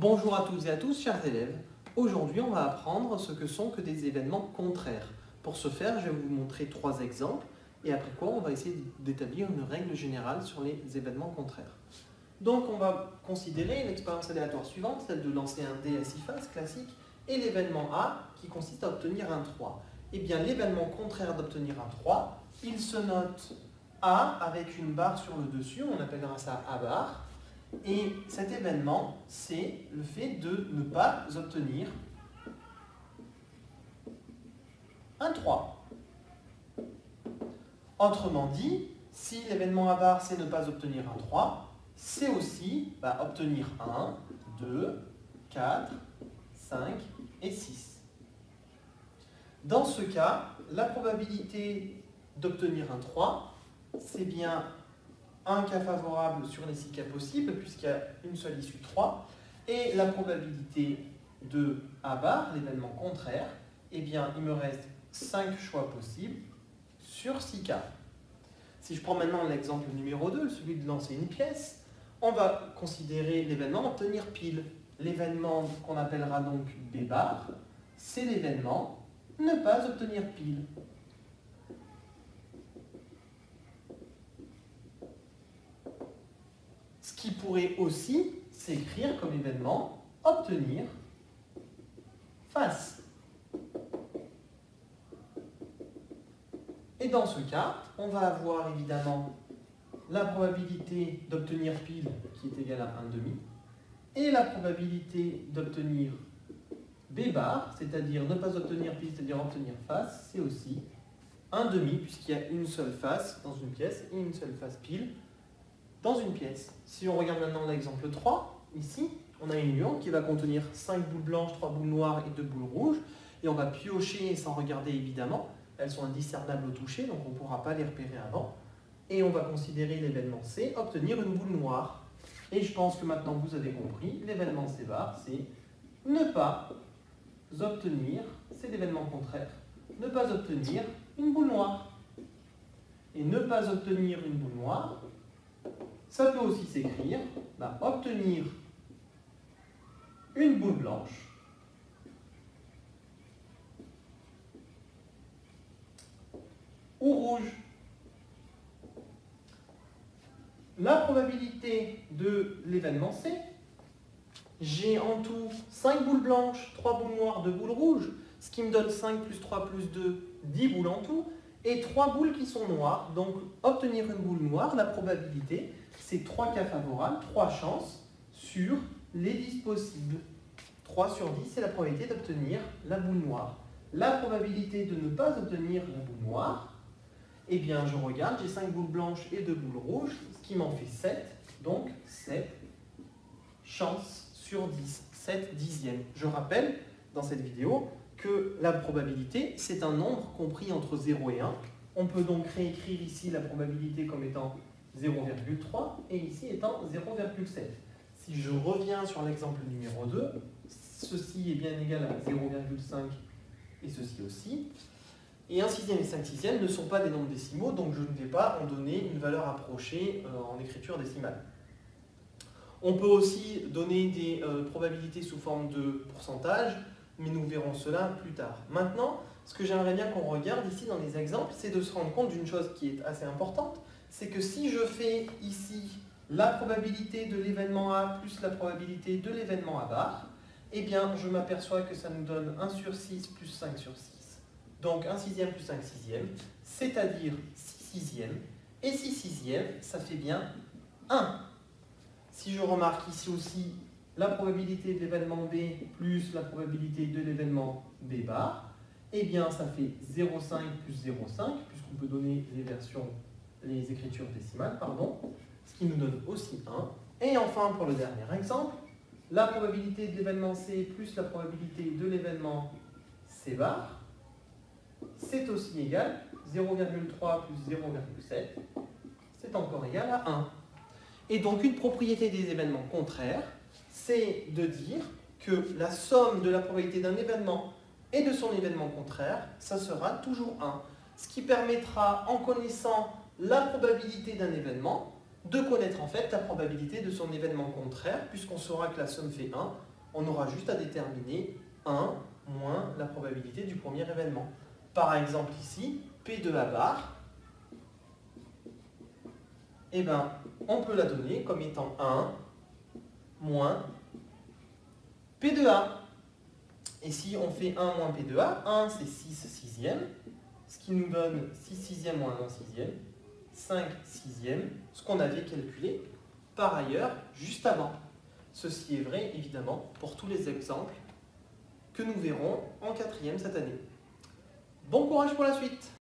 Bonjour à toutes et à tous, chers élèves. Aujourd'hui, on va apprendre ce que sont que des événements contraires. Pour ce faire, je vais vous montrer 3 exemples et après quoi, on va essayer d'établir une règle générale sur les événements contraires. Donc, on va considérer l'expérience aléatoire suivante, celle de lancer un dé à 6 faces classique, et l'événement A qui consiste à obtenir un 3. Eh bien, l'événement contraire d'obtenir un 3, il se note A avec une barre sur le dessus, on appellera ça A bar. Et cet événement, c'est le fait de ne pas obtenir un 3. Autrement dit, si l'événement A bar, c'est ne pas obtenir un 3, c'est aussi obtenir 1, 2, 4, 5 et 6. Dans ce cas, la probabilité d'obtenir un 3, c'est bien un cas favorable sur les 6 cas possibles, puisqu'il y a une seule issue 3, et la probabilité de A bar, l'événement contraire, eh bien, il me reste 5 choix possibles sur 6 cas. Si je prends maintenant l'exemple numéro 2, celui de lancer une pièce, on va considérer l'événement obtenir pile. L'événement qu'on appellera donc B bar, c'est l'événement ne pas obtenir pile. Ce qui pourrait aussi s'écrire comme événement obtenir face. Et dans ce cas, on va avoir évidemment la probabilité d'obtenir pile qui est égale à 1,5 et la probabilité d'obtenir B bar, c'est-à-dire ne pas obtenir pile, c'est-à-dire obtenir face, c'est aussi 1,5 puisqu'il y a une seule face dans une pièce et une seule face pile dans une pièce. Si on regarde maintenant l'exemple 3, ici, on a une urne qui va contenir 5 boules blanches, 3 boules noires et 2 boules rouges. Et on va piocher sans regarder évidemment. Elles sont indiscernables au toucher, donc on ne pourra pas les repérer avant. Et on va considérer l'événement C, obtenir une boule noire. Et je pense que maintenant vous avez compris, l'événement C bar, c'est ne pas obtenir, c'est l'événement contraire, ne pas obtenir une boule noire. Et ne pas obtenir une boule noire, ça peut aussi s'écrire obtenir une boule blanche ou rouge. La probabilité de l'événement C, j'ai en tout 5 boules blanches, 3 boules noires, 2 boules rouges, ce qui me donne 5 plus 3 plus 2, 10 boules en tout, et 3 boules qui sont noires. Donc, obtenir une boule noire, la probabilité, c'est 3 cas favorables, 3 chances sur les 10 possibles. 3 sur 10, c'est la probabilité d'obtenir la boule noire. La probabilité de ne pas obtenir la boule noire, eh bien, je regarde, j'ai 5 boules blanches et 2 boules rouges, ce qui m'en fait 7. Donc, 7 chances sur 10, 7 dixièmes. Je rappelle, dans cette vidéo, que la probabilité, c'est un nombre compris entre 0 et 1. On peut donc réécrire ici la probabilité comme étant 0,3 et ici étant 0,7. Si je reviens sur l'exemple numéro 2, ceci est bien égal à 0,5 et ceci aussi. Et 1 sixième et 5 sixièmes ne sont pas des nombres décimaux, donc je ne vais pas en donner une valeur approchée en écriture décimale. On peut aussi donner des probabilités sous forme de pourcentage, mais nous verrons cela plus tard. Maintenant, ce que j'aimerais bien qu'on regarde ici dans les exemples, c'est de se rendre compte d'une chose qui est assez importante, c'est que si je fais ici la probabilité de l'événement A plus la probabilité de l'événement A bar, eh bien, je m'aperçois que ça nous donne 1 sur 6 plus 5 sur 6. Donc 1 sixième plus 5 sixièmes, c'est-à-dire 6 sixièmes. Et 6 sixièmes, ça fait bien 1. Si je remarque ici aussi la probabilité de l'événement B plus la probabilité de l'événement B bar, eh bien ça fait 0,5 plus 0,5, puisqu'on peut donner les écritures décimales, ce qui nous donne aussi 1. Et enfin, pour le dernier exemple, la probabilité de l'événement C plus la probabilité de l'événement C bar, c'est aussi égal, 0,3 plus 0,7, c'est encore égal à 1. Et donc une propriété des événements contraires, c'est de dire que la somme de la probabilité d'un événement et de son événement contraire, ça sera toujours 1. Ce qui permettra, en connaissant la probabilité d'un événement, de connaître en fait la probabilité de son événement contraire, puisqu'on saura que la somme fait 1 on aura juste à déterminer 1 moins la probabilité du premier événement. Par exemple ici, P de A bar, eh ben, on peut la donner comme étant 1 moins P de A. Et si on fait 1 moins P de A, 1 c'est 6 sixièmes, ce qui nous donne 6 sixièmes moins 1 sixième, 5 sixièmes, ce qu'on avait calculé par ailleurs juste avant. Ceci est vrai évidemment pour tous les exemples que nous verrons en 4e cette année. Bon courage pour la suite!